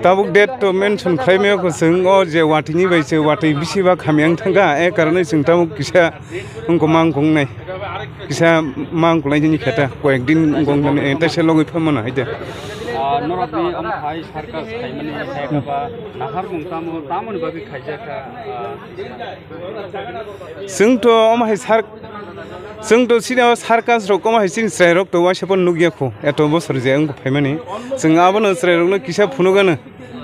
tabuk date to mention khaimeo ko sing o je watini bai se wati bisiba khamyang thanga e karone sing tabuk kisa ungko mang kong nai kisa mang kulai ni khata ko ekdin gong nai enta se logi phamana haide norabni amkhai sarkas khaimani saikaba nahar mungtamo tamon bagi khaijaka sing to amhai sar sing to sina sarkas rok amhai sin srai rok to wa sepon nugia kho eto bosor je ungko phaimani sing abono srai rok no kisa phunugana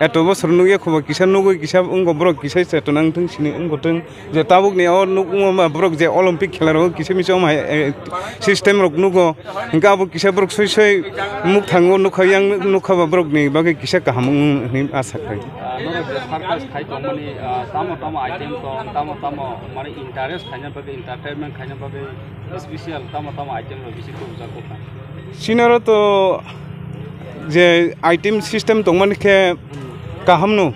eto bosor nugia kho kisa nugo kisa ungko brok kisa seto nang thung sini ungko tung je tabuk ni or nugo ma brok je olympic khela rok kisa miso amhai system rok nugo hingka abo kisa brok soi soi muk thango nukhayang nukhaba brok ni bagi kisa kaham ni asa khai sarkas khai tongmani tamo item to tamo mane interest khaina bagi entertainment khaina bagi special tamo item ro bisi ko jako kha sinaro to je item system tongmani khe kaham no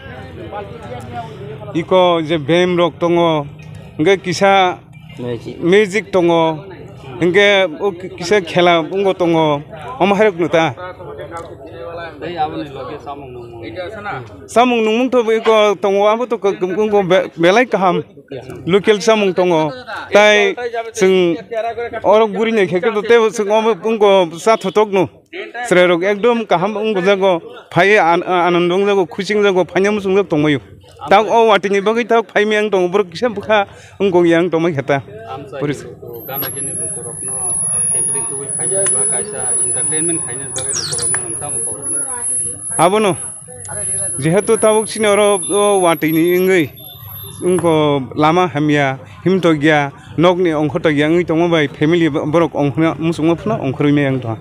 iko je bem rok tongo nge kisa music tongo nge kisa khela ungo tongo amharek nuta samung nungmung to iko tongo abo to ungo belai kaham local samung tongo tai sing orok guri ne kheke to te sing ungo sa thotok nu srerok ekdom kaham ungo jago phai anandong jago khusing jago phanyam sungjak tongmayu tak o watini bagi tak phai miang tong brok kisa bukha ungo yang tongmai khata puris gana kini dokorokno every tu khaina ba kaisa entertainment khaina bagi dokorokno nangtam abono jehetu tabuk sinoro watini ingei ungko lama hamia himtogya nokni ongkhotogya ngui tongma bai family borok ongkhna musungma phna ongkhoroi me ang to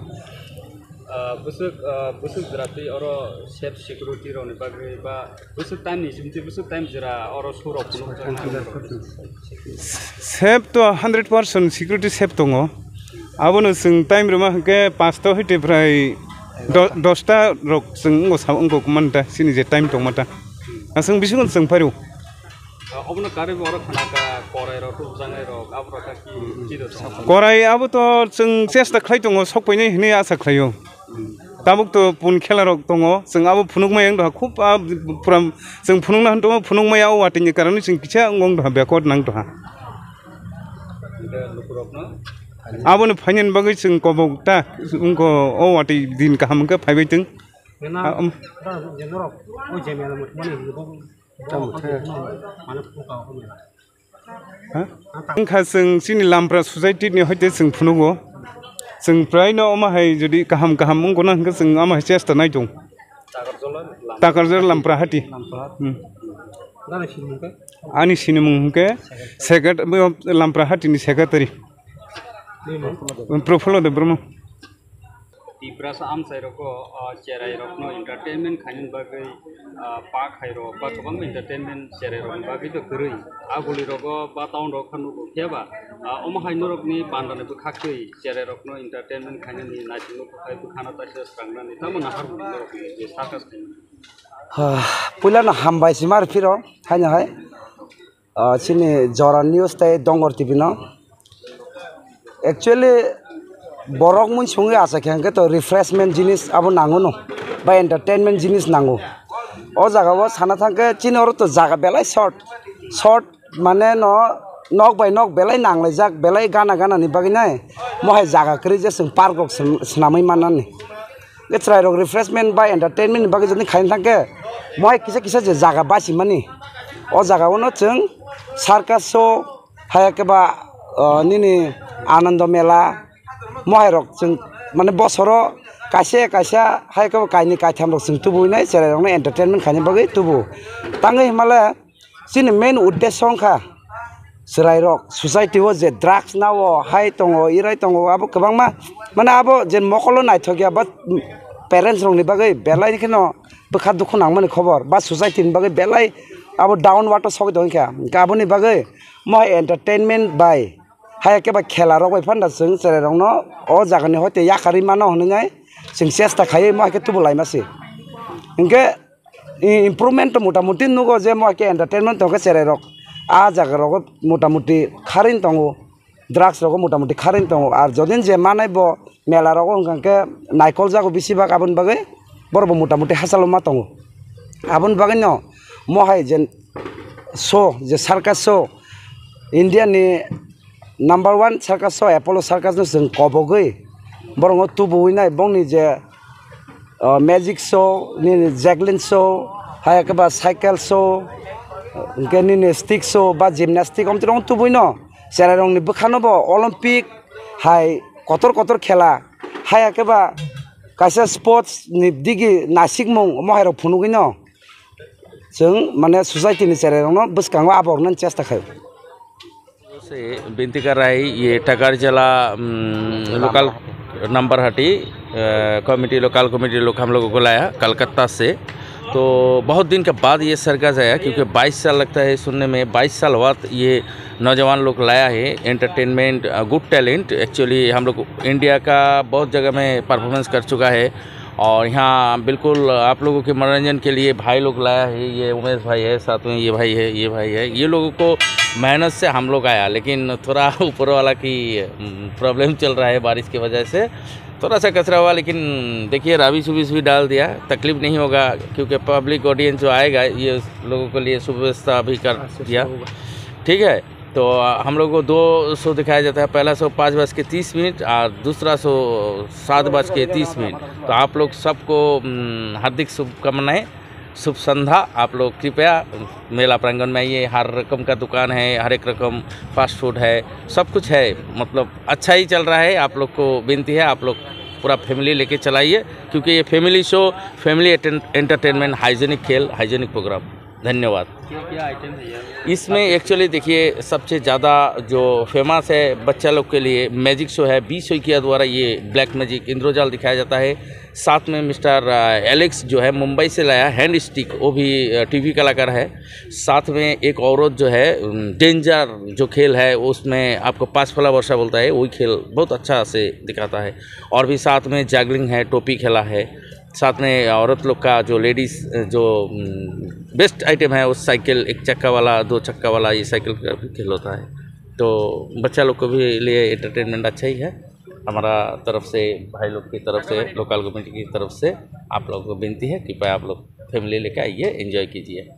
busuk drati oro safe security roni bagri ba busuk time ni simti busuk time jira oro surok safe to 100% security safe tongo abono sing time roma ke 5 to hite prai 10 ta rok sing ngo sa ongko kumanta sini je time tongmata asung bisungon sing paru obno kare boro khana ka korai ro tu jangai ro abro ka ki jido korai abo to sing chesta khlai tongo sokpaini hini asa khlayo tabuk to pun khela rok tongo sing abo phunuk mayang do khub puram sing phunung na tongo phunung maya o watini karone sing kicha ngong do bekot nang to ha abo no phanyen bagai sing kobok ta ungko o wati din ka hamka phaibai tung angkha sing sini lampra society ni hoite sing phunugo sing prai no ma hai jodi kaham ungko na hingka sing ama chesta nai tung takarjor lampra hati ani sinimung hingke second lampra hati ni secretary Profilo de Bruno. Ibrasa am sairoko cherai rokno entertainment khainin bagai park hairo ba tobang entertainment cherai rok bagai to kurui aguli rogo ba town rok khanu kheba oma haino rokni bandane bu khakei cherai rokno entertainment khainin ni naitino khai bu khana ta se sangrani tamona har rok je sakas pula na hambai simar phiro haina hai chini jora news tai dongor tv no actually borok mun sungi asa khenke to refreshment jinis abo nango no ba entertainment jinis nango o jaga bo sana thangke chinor to jaga belai short mane no nok by nok belai nanglai jak belai gana ni bagi nai mohai jaga kri je sing park ok snamai manani letrai rok refreshment ba entertainment bagi jani khain thangke mohai kisa je jaga basi mani o jaga no chung circus show hayake ba nini आनंद मेला महारक जों माने बसरो कासे हायको कायनि कायथाम रक जों तुबुइना जेरावनो entertainment खानि बगै तुबु तांगै हिमाले सिनि main उद्देश्य संखा सराय रक सोसाइटी वो जे ड्राग्स नावो हाय तंगो इराय तंगो आबो गोबांमा माने आबो जेन मखलो नायथगिया बा पेरेंट्स रंनि बगै बेलाय खिनो बखा दुखु नांमानि खबर बा सोसाइटी नि बगै बेलाय आबो डाउन वाटर सकै दंखा गाबोनि बगै महा एंटरटेनमेंट बाय हाय के बा खेला रक बाय फान्दा जों जेरावनो ओ जागानि हते याखारि मानो हनङै जों चेष्टा खायै महा के तुबु लायमासि इनके इम्प्रुवमेन्ट मोटामुटी नुगो जे महा के एंटरटेनमेंट तंगो जेराय रक आ जागा रक मोटामुटी खारिन तंगो ड्राग्स रको मोटामुटी खारें दङ आरो जदिन जे मानाय ब मेला रको ओंखांके नायकल जागो बेसिबाग आबन बागै बरबो मोटामुटी हासालो मा दङ आबन बागै न महाय जे शो जे सार्कास शो इंडिया नि number 1 circus show Apollo circus नो जों कबगै बरंग तुबुइनाय बंनि जे मैजिक शो नि जैगलिन शो हाय के बा साइकेल शो के नि स्टिक शो बा जिमनास्टिक हमत्रं तुबुइन सेरारं नि बखानोबो ओलम्पिक हाय कतर कतर खेला हाय के बा कायसा स्पोर्ट्स नि दिगि नासिकमं महायरं फुनुगिन जों माने सोसाइटी नि सेरारं बसकांगो आबरनन चेष्टा खायो से विनती कर रहा है ये टकार जिला लोकल नंबर हटी कमेटी लोकल कमेटी लोग हम लोगों को लाया कलकत्ता से। तो बहुत दिन के बाद ये सरकस आया क्योंकि 22 साल लगता है सुनने में, 22 साल बाद ये नौजवान लोग लाया है एंटरटेनमेंट गुड टैलेंट। एक्चुअली हम लोग इंडिया का बहुत जगह में परफॉर्मेंस कर चुका है और यहाँ बिल्कुल आप लोगों के मनोरंजन के लिए भाई लोग लाया है। ये उमेश भाई है, साथ में ये भाई है, ये भाई है। ये लोगों को मेहनत से हम लोग आया, लेकिन थोड़ा ऊपर वाला की प्रॉब्लम चल रहा है बारिश की वजह से, थोड़ा सा कचरा हुआ। लेकिन देखिए रावी सुबीस भी डाल दिया, तकलीफ नहीं होगा क्योंकि पब्लिक ऑडियंस जो आएगा ये लोगों के लिए सुव्यवस्था भी कर दिया। ठीक है, तो हम लोग को 2 शो दिखाया जाता है। पहला शो 5:30 और दूसरा शो 7:30। तो आप लोग सबको हार्दिक शुभकामनाएं, शुभ संध्या। आप लोग कृपया मेला प्रांगण में आइए, हर रकम का दुकान है, हर एक रकम फास्ट फूड है, सब कुछ है, मतलब अच्छा ही चल रहा है। आप लोग को विनती है आप लोग पूरा फैमिली लेके चलाइए क्योंकि ये family show, family entertainment, hygienic खेल, हाइजेनिक प्रोग्राम। धन्यवाद। क्या आइटम है यार? इसमें एक्चुअली देखिए सबसे ज़्यादा जो फेमस है बच्चा लोग के लिए मैजिक शो है। 20 सोइकिया द्वारा ये ब्लैक मैजिक इंद्रजाल दिखाया जाता है। साथ में मिस्टर एलेक्स जो है मुंबई से लाया हैंड स्टिक, वो भी टीवी कलाकार है। साथ में एक औरत जो है डेंजर जो खेल है उसमें आपको 5 फला वर्षा बोलता है, वही खेल बहुत अच्छा से दिखाता है। और भी साथ में जैगलिंग है, टोपी खेला है। साथ में औरत लोग का जो लेडीज़ जो बेस्ट आइटम है उस साइकिल, 1 चक्का वाला 2 चक्का वाला, ये साइकिल का भी खेल होता है। तो बच्चा लोग को भी लिए एंटरटेनमेंट अच्छा ही है। हमारा तरफ से, भाई लोग की तरफ से, लोकल कमेटी की तरफ से आप लोगों को विनती है कृपया आप लोग फैमिली लेकर आइए, एंजॉय कीजिए।